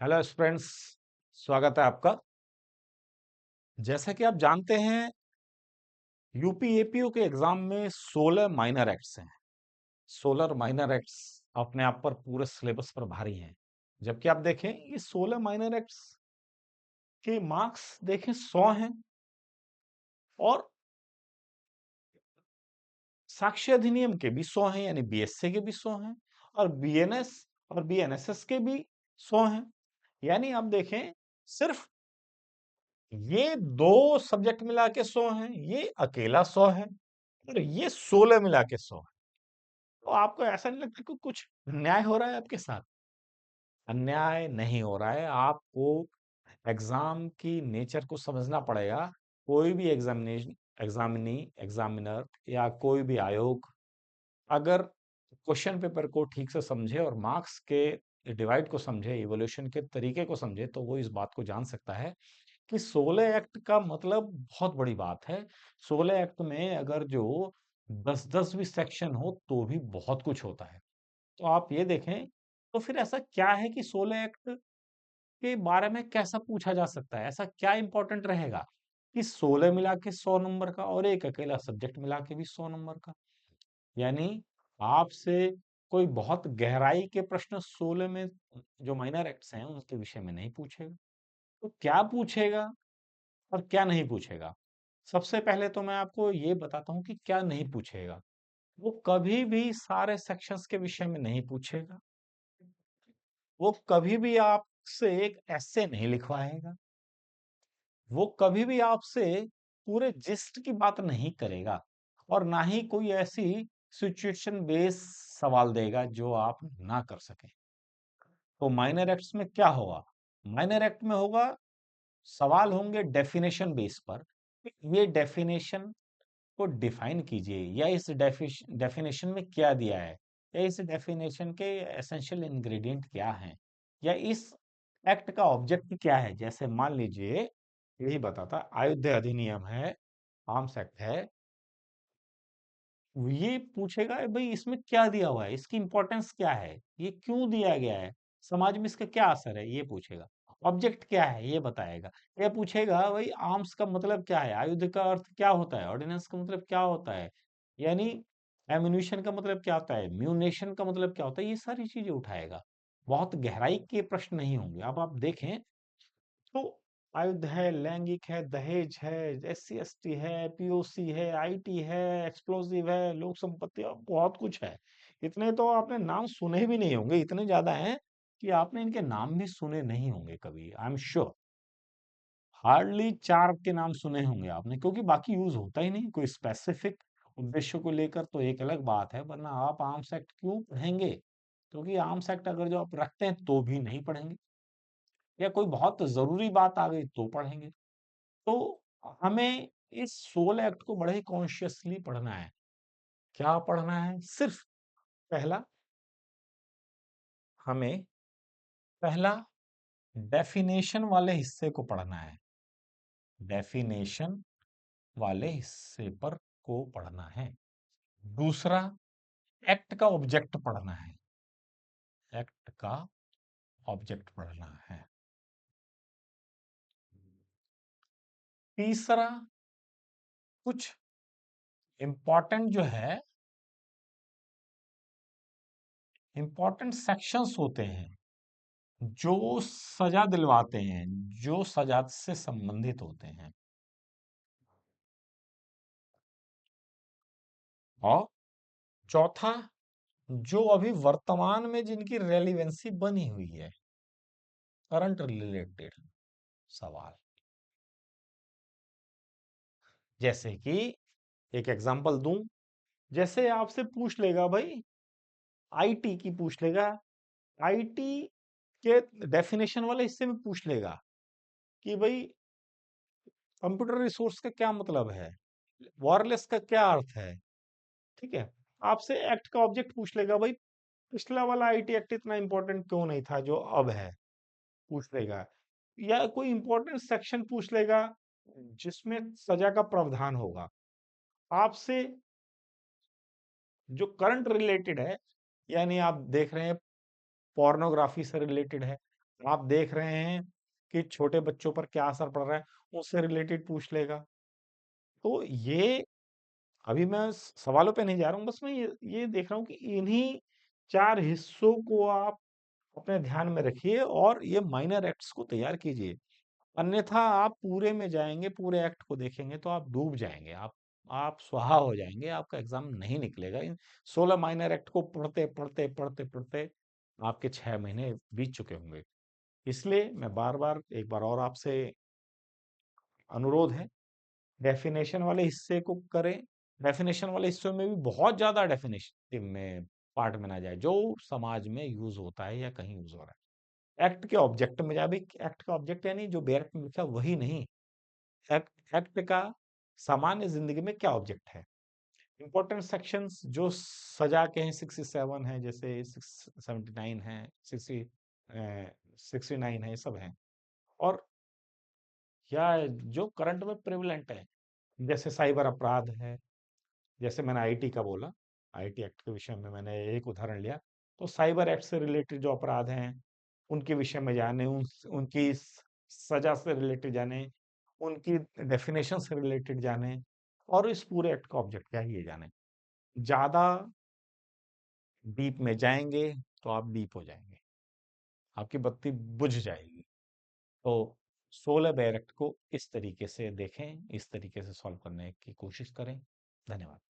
Hello friends. स्वागत है आपका। जैसा कि आप जानते हैं, यूपी एपीओ के एग्जाम में 16 माइनर एक्ट्स हैं। 16 माइनर एक्ट्स अपने आप पर पूरे सिलेबस पर भारी हैं। जबकि आप देखें, ये 16 माइनर एक्ट्स के मार्क्स देखें 100 हैं और साक्ष्य अधिनियम के भी 100 हैं, यानी बीएससी के भी 100 हैं और बीएनएस और बीएनएसएस के भी 100 हैं। यानी आप देखें, सिर्फ ये दो सब्जेक्ट मिला के 100 हैं, ये अकेला 100 है और ये 16 मिला के 100 है। तो आपको ऐसा नहीं लगता कि कुछ अन्याय हो रहा है आपके साथ? अन्याय नहीं हो रहा है। आपको एग्जाम की नेचर को समझना पड़ेगा। कोई भी एग्जामिनर या कोई भी आयोग अगर क्वेश्चन पेपर को ठीक से समझे और मार्क्स के डिवाइड को समझे, इवोल्यूशन के तरीके को समझे, तो वो इस बात को जान सकता है कि 16 एक्ट का मतलब बहुत बड़ी बात है। 16 एक्ट में अगर जो 10-10 भी सेक्शन हो तो भी बहुत कुछ होता है। तो आप ये देखें, तो फिर ऐसा क्या है कि 16 एक्ट के बारे में कैसा पूछा जा सकता है? ऐसा क्या इंपॉर्टेंट रहेगा कि 16 मिला के 100 नंबर का और एक अकेला सब्जेक्ट मिला के भी 100 नंबर का? यानी आपसे कोई बहुत गहराई के प्रश्न 16 में जो माइनर एक्ट्स हैं उनके विषय में नहीं पूछेगा। तो क्या पूछेगा और क्या नहीं पूछेगा? सबसे पहले तो मैं आपको ये बताता हूँ कि क्या नहीं पूछेगा। वो कभी भी सारे सेक्शंस के विषय में नहीं पूछेगा। वो कभी भी आपसे एक एस्से नहीं लिखवाएगा। वो कभी भी आपसे पूरे जिस्ट की बात नहीं करेगा और ना ही कोई ऐसी सिचुएशन बेस्ड सवाल देगा जो आप ना कर सके। तो माइनर एक्ट्स में क्या होगा? माइनर एक्ट में होगा, सवाल होंगे डेफिनेशन बेस पर। ये डेफिनेशन को डिफाइन कीजिए, या इस डेफिनेशन में क्या दिया है, या इस डेफिनेशन के एसेंशियल इंग्रेडिएंट क्या हैं, या इस एक्ट का ऑब्जेक्ट क्या है। जैसे मान लीजिए, यही बताता, अयोध्या अधिनियम है, आर्म्स एक्ट है, ये पूछेगा भाई इसमें क्या दिया हुआ है, इसकी इंपॉर्टेंस क्या है, ये क्यों दिया गया है, समाज में इसका क्या असर है, ये पूछेगा। ऑब्जेक्ट क्या है ये बताएगा। ये पूछेगा भाई आर्म्स का मतलब क्या है, आयुध का अर्थ क्या होता है, ऑर्डिनेंस का मतलब क्या होता है, यानी एम्यूनिशन का मतलब क्या होता है, म्यूनेशन का मतलब क्या होता है, ये सारी चीजें उठाएगा। बहुत गहराई के प्रश्न नहीं होंगे। अब आप देखें तो आयुध है, लैंगिक है, दहेज है, एससी एसटी है, पीओसी है, आईटी है, एक्सप्लोसिव है, लोक संपत्ति, और बहुत कुछ है। इतने तो आपने नाम सुने भी नहीं होंगे, इतने ज्यादा हैं कि आपने इनके नाम भी सुने नहीं होंगे कभी, आई एम श्योर। हार्डली 4 के नाम सुने होंगे आपने, क्योंकि बाकी यूज होता ही नहीं। कोई स्पेसिफिक उद्देश्य को लेकर तो एक अलग बात है, वरना आप आर्म्स एक्ट क्यों पढ़ेंगे? क्योंकि आर्म्स एक्ट अगर जो आप रखते हैं तो भी नहीं पढ़ेंगे, या कोई बहुत जरूरी बात आ गई तो पढ़ेंगे। तो हमें इस 16 एक्ट को बड़े ही कॉन्शियसली पढ़ना है। क्या पढ़ना है? सिर्फ पहला, हमें पहला डेफिनेशन वाले हिस्से को पढ़ना है। डेफिनेशन वाले हिस्से पर को पढ़ना है। दूसरा, एक्ट का ऑब्जेक्ट पढ़ना है। एक्ट का ऑब्जेक्ट पढ़ना है। तीसरा, कुछ इंपॉर्टेंट जो है, इंपॉर्टेंट सेक्शंस होते हैं जो सजा दिलवाते हैं, जो सजा से संबंधित होते हैं। और चौथा, जो अभी वर्तमान में जिनकी रेलिवेंसी बनी हुई है, करंट रिलेटेड सवाल। जैसे कि एक एग्जांपल दूं, जैसे आपसे पूछ लेगा भाई, आईटी की पूछ लेगा, आईटी के डेफिनेशन वाले हिस्से में पूछ लेगा कि भाई कंप्यूटर रिसोर्स का क्या मतलब है, वायरलेस का क्या अर्थ है। ठीक है, आपसे एक्ट का ऑब्जेक्ट पूछ लेगा, भाई पिछला वाला आईटी एक्ट इतना इंपॉर्टेंट क्यों नहीं था जो अब है, पूछ लेगा। या कोई इंपॉर्टेंट सेक्शन पूछ लेगा जिसमें सजा का प्रावधान होगा आपसे, जो करंट रिलेटेड है, यानी आप देख रहे हैं पोर्नोग्राफी से रिलेटेड है, आप देख रहे हैं कि छोटे बच्चों पर क्या असर पड़ रहा है, उससे रिलेटेड पूछ लेगा। तो ये अभी मैं सवालों पे नहीं जा रहा हूँ, बस मैं ये देख रहा हूँ कि इन्हीं 4 हिस्सों को आप अपने ध्यान में रखिए और ये माइनर एक्ट्स को तैयार कीजिए। अन्यथा आप पूरे में जाएँगे, पूरे एक्ट को देखेंगे तो आप डूब जाएँगे। आप स्वाहा हो जाएँगे, आपका एग्ज़ाम नहीं निकलेगा। इन 16 माइनर एक्ट को पढ़ते आपके 6 महीने बीत चुके होंगे। इसलिए मैं बार-बार एक बार और आपसे अनुरोध है, डेफिनेशन वाले हिस्से को करें। डेफिनेशन वाले हिस्से में भी बहुत ज़्यादा डेफिनेशन में पार्ट में ना जाए, जो समाज में यूज़ होता है या कहीं यूज़ हो रहा है। एक्ट के ऑब्जेक्ट में जाए, भई एक्ट का ऑब्जेक्ट यानी जो बैरक में लिखा है वही नहीं, एक्ट एक्ट का सामान्य ज़िंदगी में क्या ऑब्जेक्ट है। इम्पोर्टेंट सेक्शंस जो सजा के हैं 67 है, जैसे 679 है, 60 69 है, ये सब हैं। और या जो करंट में प्रेवलेंट है, जैसे साइबर अपराध है, जैसे मैंने आईटी का बोला, आईटी एक्ट के विषय में मैंने एक उदाहरण लिया, तो साइबर एक्ट से रिलेटेड जो अपराध हैं, उनके विषय में जाने, उनकी सजा से रिलेटेड जाने, उनकी डेफिनेशन से रिलेटेड जाने और इस पूरे एक्ट का ऑब्जेक्ट क्या है ये जाने। ज़्यादा डीप में जाएंगे तो आप डीप हो जाएंगे, आपकी बत्ती बुझ जाएगी। तो 16 बैरक्ट को इस तरीके से देखें, इस तरीके से सॉल्व करने की कोशिश करें। धन्यवाद।